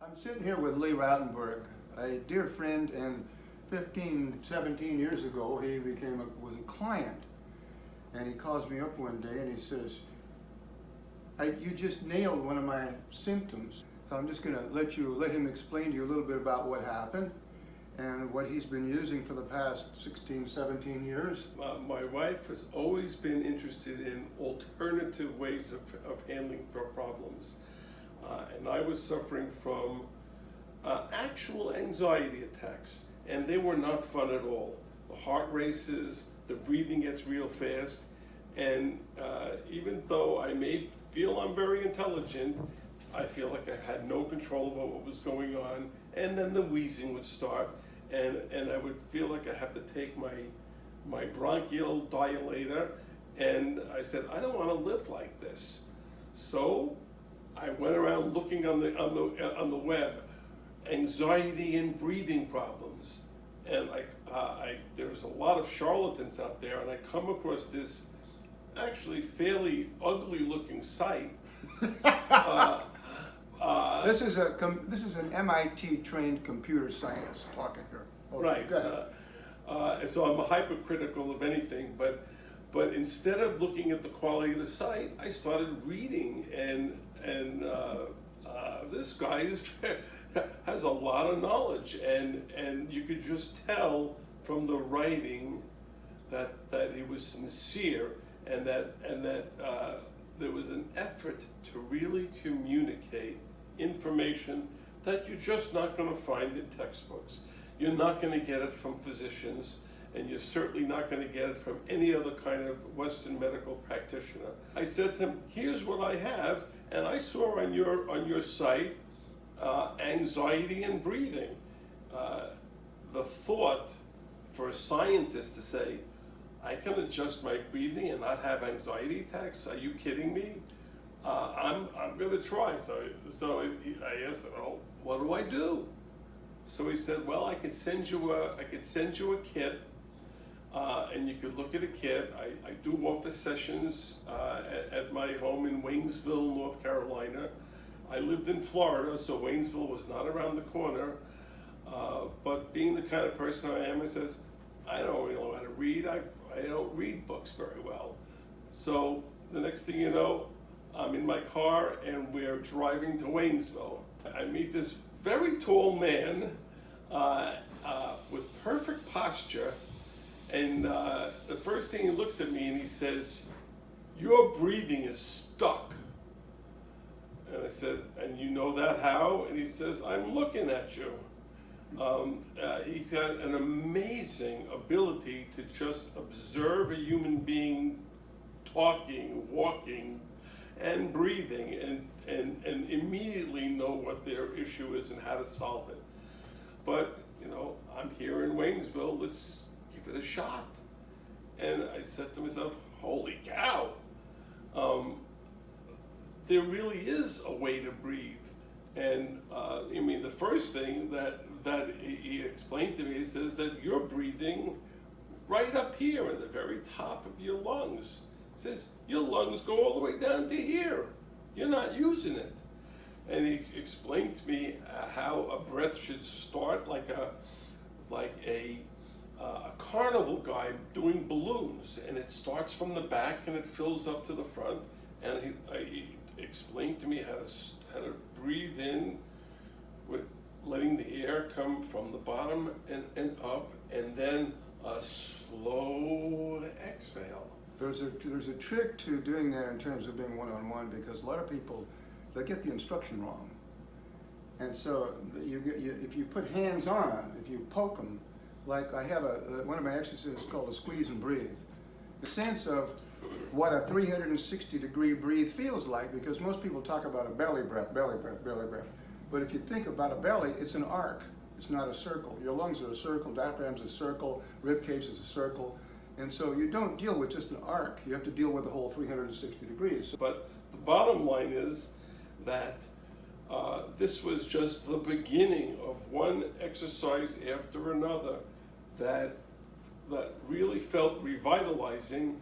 I'm sitting here with Lee Rautenberg, a dear friend, and 15, 17 years ago he was a client, and he calls me up one day and he says, you just nailed one of my symptoms, so I'm just going to let him explain to you a little bit about what happened and what he's been using for the past 16, 17 years. My wife has always been interested in alternative ways of handling problems. And I was suffering from actual anxiety attacks, and they were not fun at all. The heart races, the breathing gets real fast, and even though I may feel I'm very intelligent, I feel like I had no control over what was going on, and then the wheezing would start, and I would feel like I have to take my bronchial dilator, and I said, I don't want to live like this. So I went around looking on the web, anxiety and breathing problems, and there's a lot of charlatans out there, and I come across this actually fairly ugly looking site. This is an MIT trained computer scientist talking here. Okay, right. So I'm hypercritical of anything, but instead of looking at the quality of the site, I started reading, and this guy has a lot of knowledge, and you could just tell from the writing that he was sincere, and that there was an effort to really communicate information that you're just not going to find in textbooks. You're not going to get it from physicians, and you're certainly not going to get it from any other kind of Western medical practitioner. I said to him, here's what I have, and I saw on your site anxiety and breathing. The thought for a scientist to say, I can adjust my breathing and not have anxiety attacks? Are you kidding me? I'm going to try. So I asked him, well, what do I do? So he said, well, I could send you a kit, and you could look at a kit. I do office sessions at my home in Waynesville, North Carolina. I lived in Florida, so Waynesville was not around the corner. But being the kind of person I am, I says, I don't really know how to read. I don't read books very well. So the next thing you know, I'm in my car and we're driving to Waynesville. I meet this very tall man with perfect posture, and the first thing he looks at me and he says, your breathing is stuck. And I said, and you know that how? And he says, I'm looking at you. He's got an amazing ability to just observe a human being talking, walking, and breathing, and immediately know what their issue is and how to solve it. But, I'm here in Waynesville, let's give it a shot. And I said to myself, holy cow, there really is a way to breathe. And the first thing that he explained to me, he says that you're breathing right up here in the very top of your lungs. He says, your lungs go all the way down to here. You're not using it. And he explained to me how a breath should start like a carnival guy doing balloons, and it starts from the back and it fills up to the front. And he explained to me how to breathe in with letting the air come from the bottom and up, and then a slow exhale. There's a trick to doing that in terms of being one-on-one, because a lot of people, they get the instruction wrong. And so if you put hands on, if you poke them, like I have one of my exercises called a squeeze and breathe. The sense of what a 360-degree breathe feels like, because most people talk about a belly breath, belly breath, belly breath. But if you think about a belly, it's an arc. It's not a circle. Your lungs are a circle, diaphragm's a circle, rib cage is a circle. And so you don't deal with just an arc. You have to deal with the whole 360 degrees. But the bottom line is that this was just the beginning of one exercise after another that really felt revitalizing.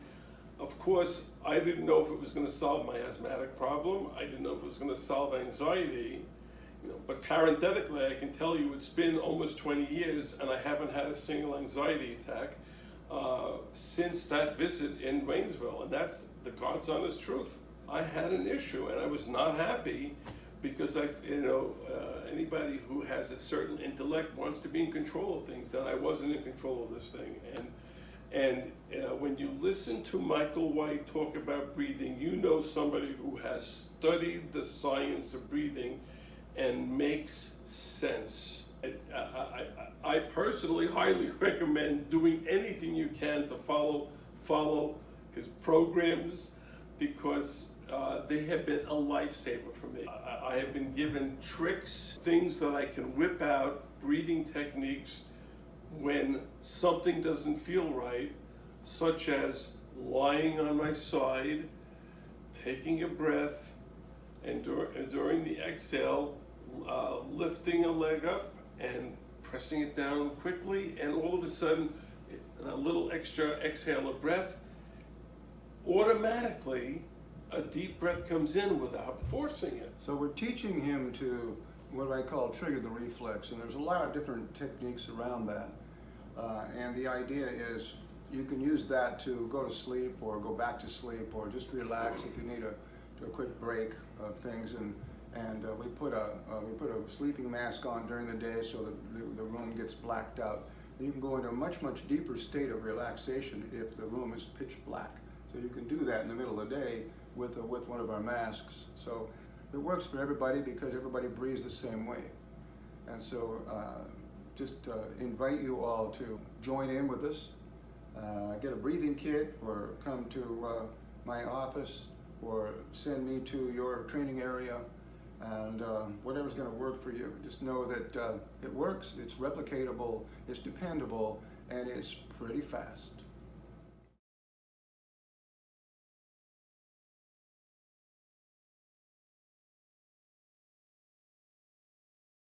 Of course, I didn't know if it was going to solve my asthmatic problem. I didn't know if it was going to solve anxiety. But parenthetically, I can tell you it's been almost 20 years and I haven't had a single anxiety attack since that visit in Waynesville, and that's the God's honest truth. I had an issue and I was not happy because anybody who has a certain intellect wants to be in control of things, and I wasn't in control of this thing. And when you listen to Michael White talk about breathing, you know somebody who has studied the science of breathing and makes sense. I personally highly recommend doing anything you can to follow his programs, because they have been a lifesaver for me. I have been given tricks, things that I can whip out, breathing techniques when something doesn't feel right, such as lying on my side, taking a breath, and during the exhale, lifting a leg up and pressing it down quickly, and all of a sudden, a little extra exhale of breath, automatically a deep breath comes in without forcing it. So we're teaching him to what I call trigger the reflex, and there's a lot of different techniques around that. And the idea is you can use that to go to sleep or go back to sleep or just relax if you need a quick break of things. And we put a sleeping mask on during the day so that the room gets blacked out. And you can go into a much deeper state of relaxation if the room is pitch black. So you can do that in the middle of the day with one of our masks. So it works for everybody because everybody breathes the same way. And so just invite you all to join in with us. Get a breathing kit or come to my office or send me to your training area, and whatever's going to work for you. Just know that it works, it's replicatable, it's dependable, and it's pretty fast.